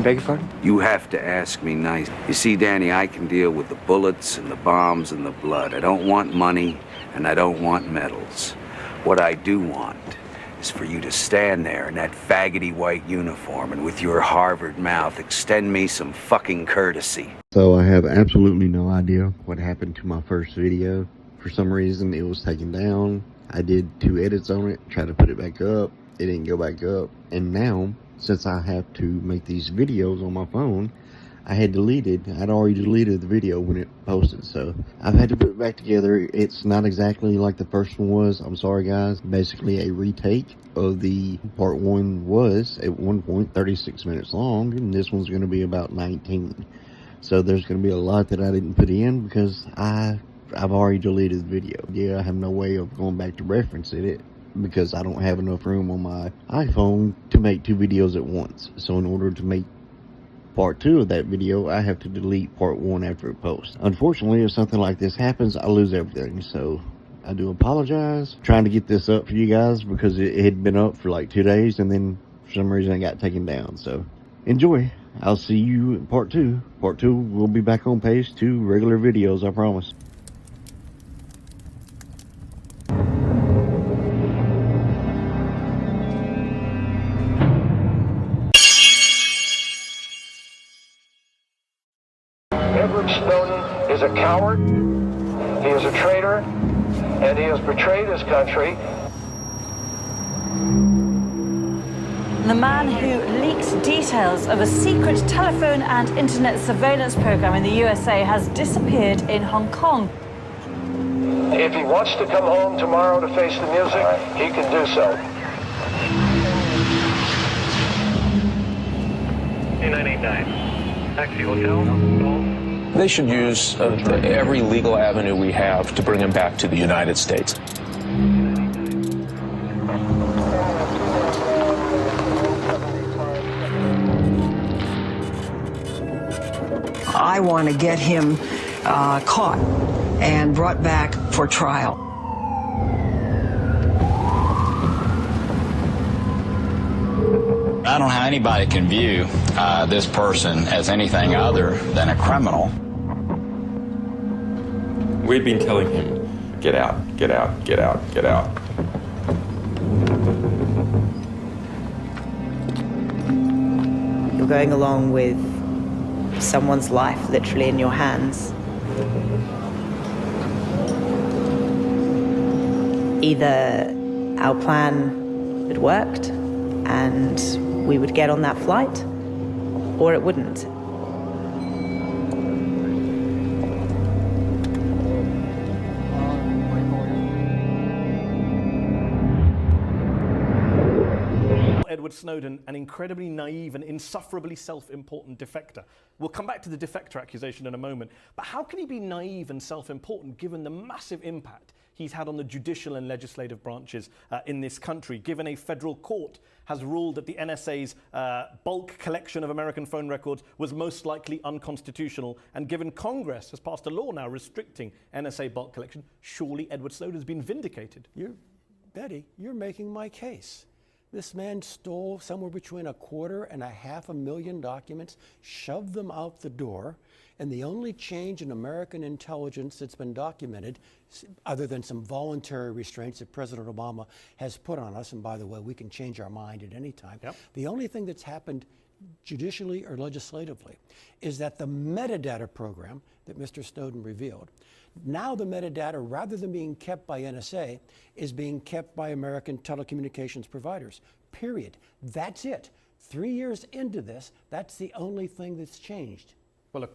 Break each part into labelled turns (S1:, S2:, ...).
S1: I beg your pardon?
S2: You have to ask me nice. You see, Danny, I can deal with the bullets and the bombs and the blood. I don't want money, and I don't want medals. What I do want is for you to stand there in that faggoty white uniform and with your Harvard mouth extend me some fucking courtesy.
S3: So I have absolutely no idea what happened to my first video. For some reason, it was taken down. I did 2 edits on it, tried to put it back up. It didn't go back up. And now, since I have to make these videos on my phone, I'd already deleted the video when it posted, so I've had to put it back together. It's not exactly like the first one was. I'm sorry, guys. Basically, a retake of the part 1 was, at one point, 36 minutes long, and this one's going to be about 19. So there's going to be a lot that I didn't put in because I've already deleted the video. Yeah, I have no way of going back to referencing it because I don't have enough room on my iPhone to make 2 videos at once. So in order to make part 2 of that video, I have to delete part 1 after it posts. Unfortunately, if something like this happens, I lose everything. So I do apologize. Trying to get this up for you guys because it had been up for like 2 days and then for some reason it got taken down. So enjoy. I'll see you in part 2. Part 2 will be back on pace, 2 regular videos, I promise.
S4: Snowden is a coward, he is a traitor, and he has betrayed his country.
S5: The man who leaks details of a secret telephone and internet surveillance program in the USA has disappeared in Hong Kong.
S4: If he wants to come home tomorrow to face the music, he can do so.
S6: 989. Taxi hotel. Call.
S7: They should use every legal avenue we have to bring him back to the United States.
S8: I want to get him caught and brought back for trial.
S9: I don't know how anybody can view this person as anything other than a criminal.
S1: We've been telling him, get out, get out, get out, get out.
S10: You're going along with someone's life literally in your hands. Either our plan had worked and we would get on that flight, or it wouldn't.
S11: Edward Snowden, an incredibly naive and insufferably self-important defector. We'll come back to the defector accusation in a moment, but how can he be naive and self-important given the massive impact he's had on the judicial and legislative branches in this country, given a federal court has ruled that the NSA's bulk collection of American phone records was most likely unconstitutional, and given Congress has passed a law now restricting NSA bulk collection? Surely Edward Snowden's been vindicated.
S12: Betty, you're making my case. This man stole somewhere between 250,000 and 500,000 documents, shoved them out the door, and the only change in American intelligence that's been documented, other than some voluntary restraints that President Obama has put on us, and by the way, we can change our mind at any time, the only thing that's happened judicially or legislatively is that the metadata program that Mr. Snowden revealed, now the metadata, rather than being kept by NSA, is being kept by American telecommunications providers, period. That's it. 3 years into this, that's the only thing that's changed.
S11: Well, a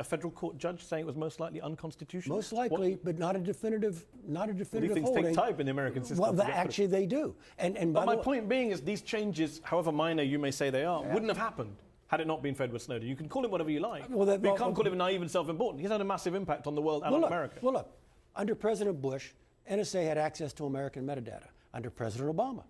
S11: federal court judge saying it was most likely unconstitutional?
S12: Most likely, but not a definitive
S11: These things
S12: holding.
S11: take time in the American system.
S12: Well, actually they do.
S11: But my point being is these changes, however minor you may say they are, wouldn't have happened had it not been for Edward Snowden. You can call him whatever you like, but you can't call him naive and self-important. He's had a massive impact on the world and on America.
S12: Well, look, under President Bush, NSA had access to American metadata. Under President Obama,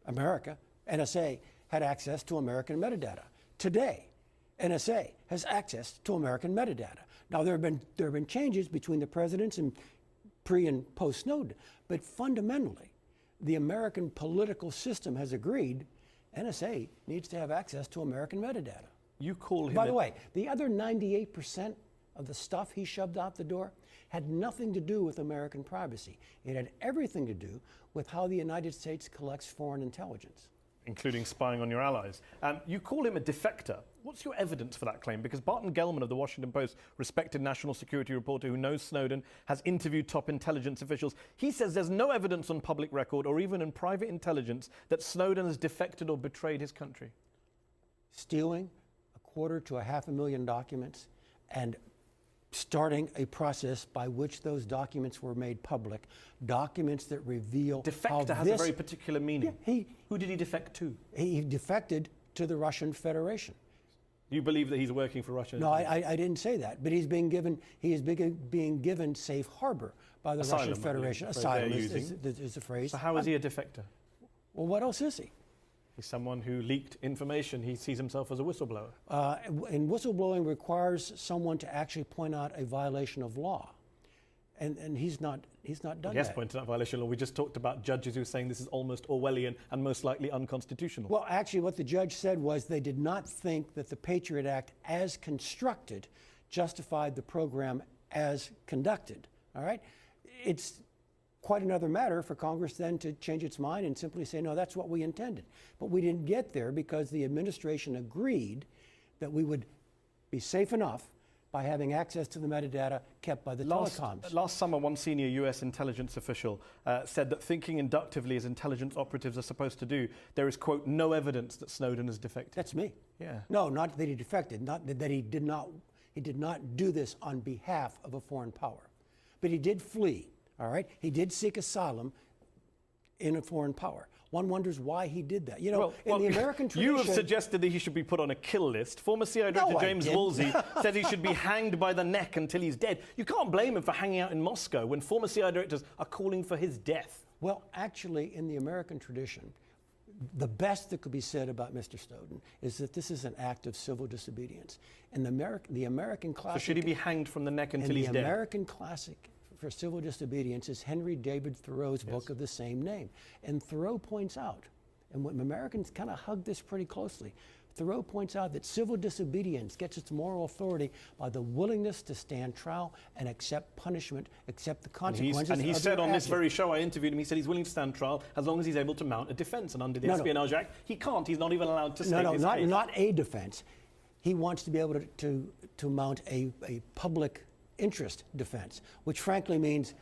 S12: NSA had access to American metadata. Today, NSA has access to American metadata. Now, there have been changes between the presidents and pre and post Snowden, but fundamentally, the American political system has agreed, NSA needs to have access to American metadata.
S11: You call him.
S12: By the way, the other 98% of the stuff he shoved out the door had nothing to do with American privacy. It had everything to do with how the United States collects foreign intelligence.
S11: Including spying on your allies. You call him a defector. What's your evidence for that claim? Because Barton Gellman of the Washington Post, respected national security reporter who knows Snowden, has interviewed top intelligence officials. He says there's no evidence on public record or even in private intelligence that Snowden has defected or betrayed his country.
S12: Stealing a quarter to a half a million documents and starting a process by which those documents were made public, documents that reveal
S11: Defector has a very particular meaning.
S12: Yeah,
S11: who did he defect to?
S12: He defected to the Russian Federation.
S11: You believe that he's working for Russia?
S12: No, I didn't say that. But he is being given safe harbor by the Russian Federation. Asylum is the phrase.
S11: So how is he a defector?
S12: Well, what else is he?
S11: He's someone who leaked information. He sees himself as a whistleblower.
S12: And whistleblowing requires someone to actually point out a violation of law. And he's not done that.
S11: He has pointed out violation of law. We just talked about judges who are saying this is almost Orwellian and most likely unconstitutional.
S12: Well, actually, what the judge said was they did not think that the Patriot Act, as constructed, justified the program as conducted. All right? It's quite another matter for Congress then to change its mind and simply say, no, that's what we intended. But we didn't get there because the administration agreed that we would be safe enough by having access to the metadata kept by the telecoms.
S11: Last summer, one senior U.S. intelligence official said that thinking inductively as intelligence operatives are supposed to do, there is, quote, no evidence that Snowden has defected.
S12: That's me.
S11: Yeah.
S12: No, not that he defected, not that he did not do this on behalf of a foreign power. But he did flee, all right? He did seek asylum in a foreign power. One wonders why he did that. You know, in the American tradition...
S11: You have suggested that he should be put on a kill list. Former CIA Director James Woolsey said he should be hanged by the neck until he's dead. You can't blame him for hanging out in Moscow when former CIA directors are calling for his death.
S12: Well, actually, in the American tradition, the best that could be said about Mr. Snowden is that this is an act of civil disobedience. And the American classic...
S11: So should he be hanged from the neck until he's dead?
S12: The American classic for civil disobedience is Henry David Thoreau's book of the same name. And Thoreau points out, and when Americans kind of hug this pretty closely, Thoreau points out that civil disobedience gets its moral authority by the willingness to stand trial and accept punishment, accept the consequences.
S11: And he said on this very show, I interviewed him, he said he's willing to stand trial as long as he's able to mount a defense. And under the Espionage Act, he can't. He's not even allowed to state his case.
S12: Not a defense. He wants to be able to mount a public interest defense, which frankly means,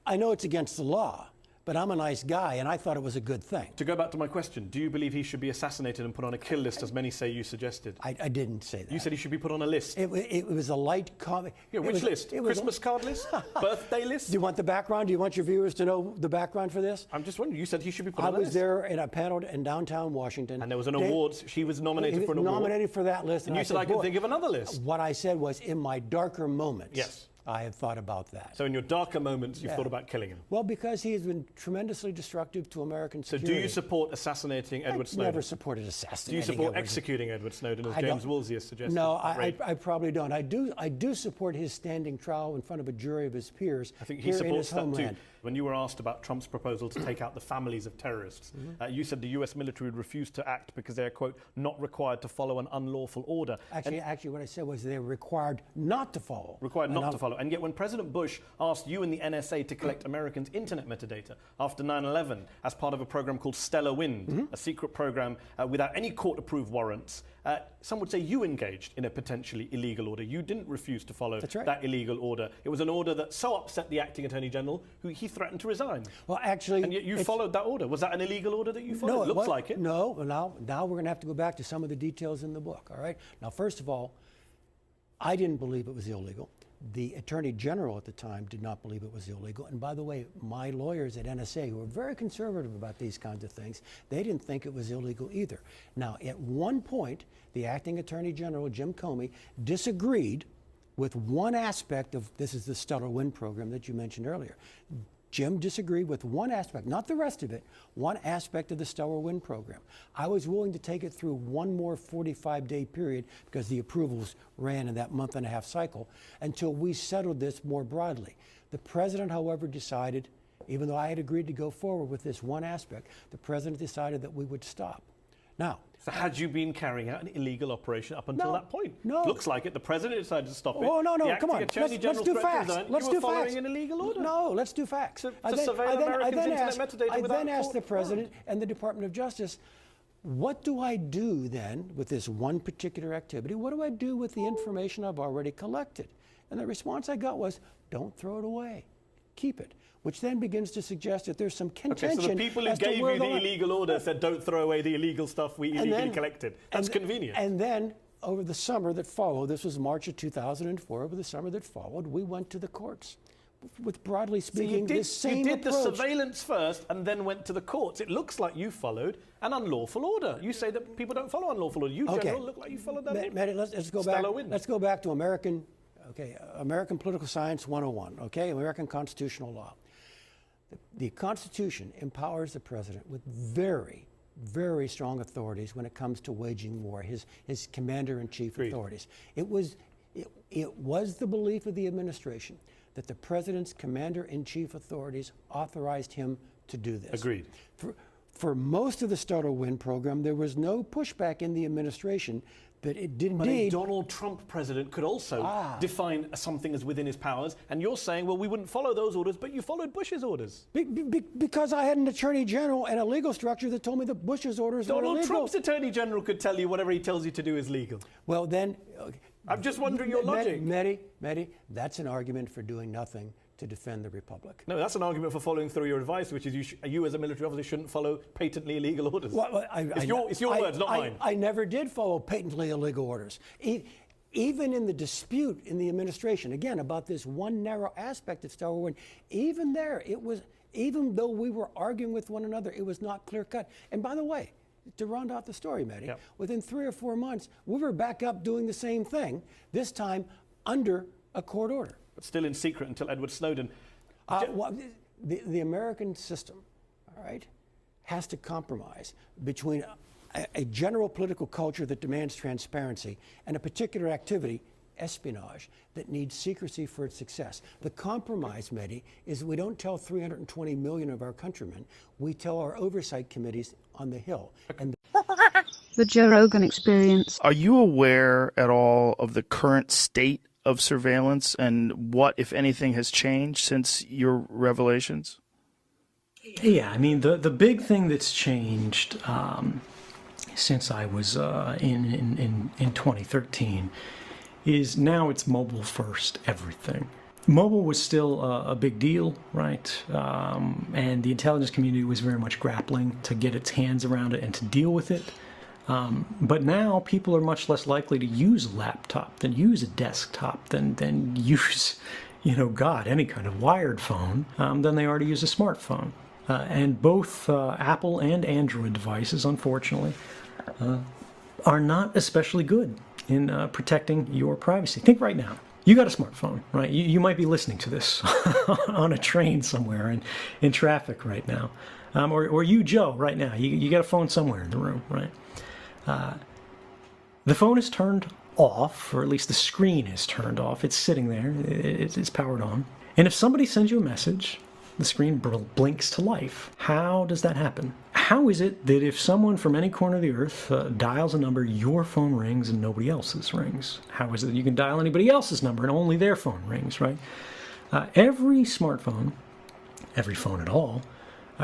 S12: I know it's against the law, but I'm a nice guy, and I thought it was a good thing.
S11: To go back to my question, do you believe he should be assassinated and put on a kill list, as many say you suggested?
S12: I didn't say that.
S11: You said he should be put on a list.
S12: It was a light comment.
S11: Yeah, which list? Christmas card list? Birthday list?
S12: Do you want the background? Do you want your viewers to know the background for this?
S11: I'm just wondering. You said he should be put on a list.
S12: I was there in a panel in downtown Washington.
S11: And there was an award. She was nominated for an award.
S12: Nominated for that list.
S11: And you said I could think of another list.
S12: What I said was, in my darker moments.
S11: Yes.
S12: I have thought about that.
S11: So in your darker moments, you've thought about killing him?
S12: Well, because he has been tremendously destructive to American security.
S11: So do you support assassinating Edward Snowden?
S12: I've never supported assassinating.
S11: Do you support executing Edward Snowden, as James Woolsey has suggested?
S12: No, I probably don't. I do support his standing trial in front of a jury of his peers.
S11: I think he supports that too. When you were asked about Trump's proposal to take out the families of terrorists, you said the US military would refuse to act because they're, quote, not required to follow an unlawful order.
S12: Actually, what I said was they're required not to follow.
S11: Required not to follow. And yet when President Bush asked you and the NSA to collect Americans' internet metadata after 9/11 as part of a program called Stellar Wind, a secret program without any court-approved warrants, some would say you engaged in a potentially illegal order. You didn't refuse to follow that illegal order. It was an order that so upset the acting Attorney General, who he threatened to resign.
S12: Well, actually...
S11: And yet you followed that order. Was that an illegal order that you followed?
S12: No,
S11: it looks like it.
S12: No, well, now we're going to have to go back to some of the details in the book, all right? Now, first of all, I didn't believe it was illegal. The Attorney General at the time did not believe it was illegal. And by the way, my lawyers at NSA, who are very conservative about these kinds of things, they didn't think it was illegal either. Now, at one point, the acting Attorney General, Jim Comey, disagreed with one aspect of, this is the Stellar Wind program that you mentioned earlier. Jim disagreed with one aspect, not the rest of it, one aspect of the Stellar Wind program. I was willing to take it through one more 45-day period because the approvals ran in that month-and-a-half cycle until we settled this more broadly. The president, however, decided, even though I had agreed to go forward with this one aspect, the president decided that we would stop. Now,
S11: so had you been carrying out an illegal operation up until that point?
S12: No.
S11: Looks like it. The president decided to stop it.
S12: Oh, no,
S11: The
S12: come on.
S11: acting Attorney
S12: Let's
S11: General's
S12: do
S11: threat
S12: facts.
S11: resigned.
S12: Let's
S11: You were
S12: do
S11: following
S12: facts.
S11: an illegal order.
S12: No, let's do facts.
S11: To surveil Americans' internet metadata
S12: I
S11: without
S12: then asked
S11: court
S12: the president and the Department of Justice, what do I do then with this one particular activity? What do I do with the information I've already collected? And the response I got was, don't throw it away. Keep it. Which then begins to suggest that there's some contention.
S11: Okay, so the people who gave you the illegal order said, don't throw away the illegal stuff we illegally collected. That's convenient.
S12: And then, over the summer that followed, this was March of 2004, over the summer that followed, we went to the courts. With, broadly speaking, this same
S11: You did
S12: approach.
S11: the surveillance first and then went to the courts. It looks like you followed an unlawful order. You say that people don't follow unlawful order. You, General, look like you followed that order.
S12: Mehdi, let's go back. Let's go back to American Political Science 101, American constitutional law. The Constitution empowers the president with very, very strong authorities when it comes to waging war, his commander-in-chief authorities. It was the belief of the administration that the president's commander-in-chief authorities authorized him to do this.
S11: Agreed.
S12: For most of the Start a Win program, there was no pushback in the administration that it did
S11: But
S12: indeed.
S11: a Donald Trump president could also define something as within his powers, and you're saying, well, we wouldn't follow those orders, but you followed Bush's orders.
S12: Because I had an attorney general and a legal structure that told me that Bush's orders were illegal.
S11: Donald Trump's attorney general could tell you whatever he tells you to do is legal.
S12: Well, then...
S11: I'm just wondering your logic.
S12: Mehdi, that's an argument for doing nothing to defend the republic.
S11: No, that's an argument for following through your advice, which is you as a military officer shouldn't follow patently illegal orders.
S12: Well,
S11: it's your words, not mine.
S12: I never did follow patently illegal orders. Even in the dispute in the administration, again, about this one narrow aspect of Star Wars, even there, even though we were arguing with one another, it was not clear cut. And by the way, to round out the story, Mehdi, within 3 or 4 months, we were back up doing the same thing, this time under a court order.
S11: But still in secret until Edward Snowden.
S12: The American system, all right, has to compromise between a general political culture that demands transparency and a particular activity, espionage, that needs secrecy for its success. The compromise, Mehdi, is we don't tell 320 million of our countrymen. We tell our oversight committees on the Hill. And
S13: the Joe Rogan Experience.
S14: Are you aware at all of the current state of surveillance and what, if anything, has changed since your revelations?
S15: Yeah, I mean, the big thing that's changed since I was in 2013 is now it's mobile first everything. Mobile was still a big deal, right? And the intelligence community was very much grappling to get its hands around it and to deal with it. But now people are much less likely to use a laptop than use a desktop than use, any kind of wired phone than they are to use a smartphone. And both Apple and Android devices, unfortunately, are not especially good in protecting your privacy. Think right now. You got a smartphone, right? You might be listening to this on a train somewhere in traffic right now. Or you, Joe, right now. You got a phone somewhere in the room, right? The phone is turned off, or at least the screen is turned off. It's sitting there. It's powered on. And if somebody sends you a message, the screen blinks to life. How does that happen? How is it that if someone from any corner of the earth dials a number, your phone rings and nobody else's rings? How is it that you can dial anybody else's number and only their phone rings, right? Every smartphone, every phone at all,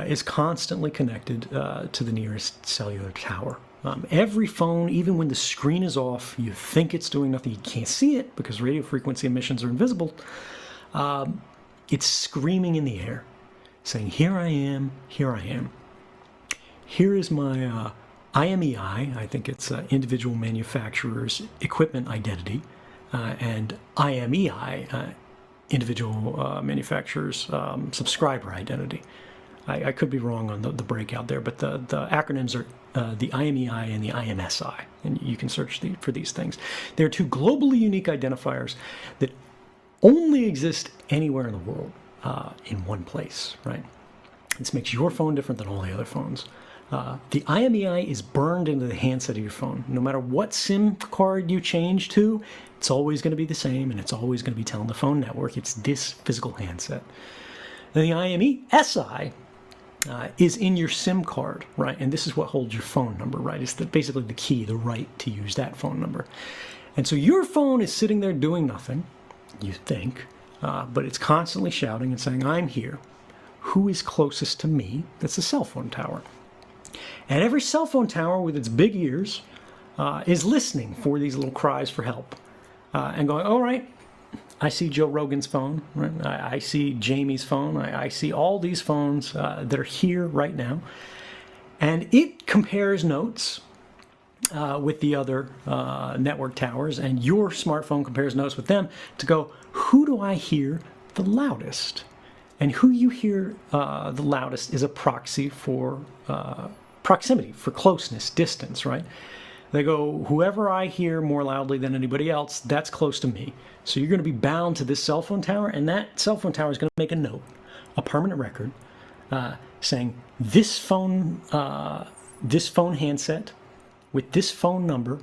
S15: is constantly connected to the nearest cellular tower. Every phone, even when the screen is off, you think it's doing nothing, you can't see it because radio frequency emissions are invisible. It's screaming in the air, saying, here I am, here I am. Here is my IMEI, I think it's individual manufacturer's equipment identity, and IMEI, individual manufacturer's subscriber identity. I could be wrong on the breakout there, but the acronyms are the IMEI and the IMSI, and you can search for these things. They're two globally unique identifiers that only exist anywhere in the world in one place, right? This makes your phone different than all the other phones. The IMEI is burned into the handset of your phone. No matter what SIM card you change to, it's always going to be the same, and it's always going to be telling the phone network it's this physical handset. Then the IMESI is in your SIM card, right? And this is what holds your phone number, right? It's basically the key, the right to use that phone number. And so your phone is sitting there doing nothing, you think, but it's constantly shouting and saying, I'm here. Who is closest to me? That's a cell phone tower. And every cell phone tower with its big ears is listening for these little cries for help and going, all right, I see Joe Rogan's phone, right? I see Jamie's phone. I see all these phones that are here right now. And it compares notes with the other network towers, and your smartphone compares notes with them to go, who do I hear the loudest? And who you hear the loudest is a proxy for proximity, for closeness, distance, right? They go, whoever I hear more loudly than anybody else, that's close to me. So you're going to be bound to this cell phone tower, and that cell phone tower is going to make a note, a permanent record, saying this phone handset with this phone number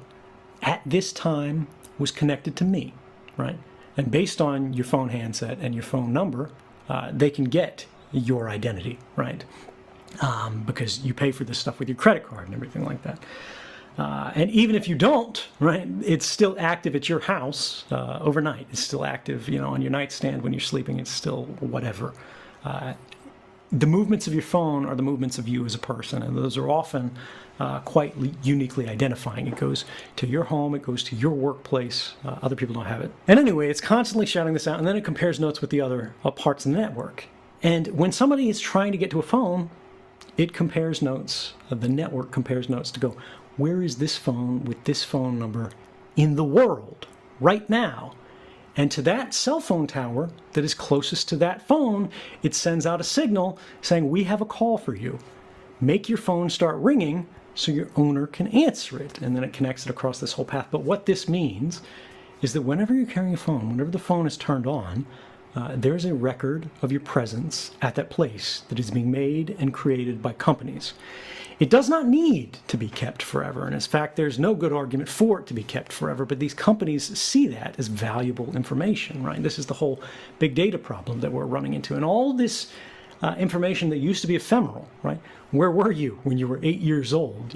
S15: at this time was connected to me, right? And based on your phone handset and your phone number, they can get your identity, right? Because you pay for this stuff with your credit card and everything like that. And even if you don't, right, it's still active at your house overnight. It's still active, on your nightstand when you're sleeping. It's still whatever. The movements of your phone are the movements of you as a person, and those are often quite uniquely identifying. It goes to your home, it goes to your workplace. Other people don't have it. And anyway, it's constantly shouting this out, and then it compares notes with the other parts of the network. And when somebody is trying to get to a phone, it compares notes. The network compares notes to go, where is this phone with this phone number in the world right now? And to that cell phone tower that is closest to that phone, it sends out a signal saying, we have a call for you. Make your phone start ringing so your owner can answer it. And then it connects it across this whole path. But what this means is that whenever you're carrying a phone, whenever the phone is turned on, there's a record of your presence at that place that is being made and created by companies. It does not need to be kept forever, and in fact, there's no good argument for it to be kept forever, but these companies see that as valuable information, right? This is the whole big data problem that we're running into, and all this information that used to be ephemeral, right? Where were you when you were 8 years old,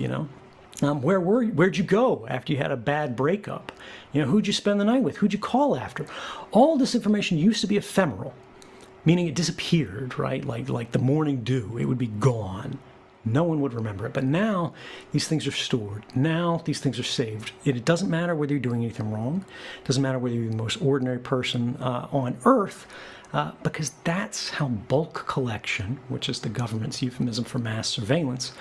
S15: Where'd you go after you had a bad breakup? Who'd you spend the night with? Who'd you call after? All this information used to be ephemeral, meaning it disappeared, right? Like the morning dew, it would be gone. No one would remember it. But now these things are stored. Now these things are saved. It doesn't matter whether you're doing anything wrong. It doesn't matter whether you're the most ordinary person on Earth, because that's how bulk collection, which is the government's euphemism for mass surveillance,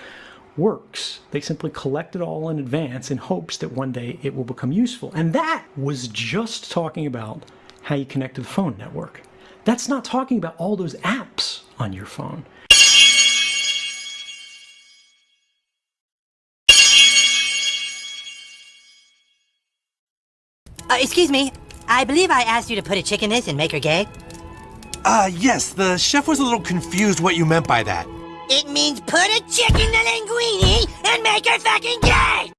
S15: works. They simply collect it all in advance in hopes that one day it will become useful. And that was just talking about how you connect to the phone network. That's not talking about all those apps on your phone.
S16: Excuse me, I believe I asked you to put a chick in this and make her gay.
S17: Yes, the chef was a little confused what you meant by that.
S16: It means put a chick in the linguine and make her fucking gay!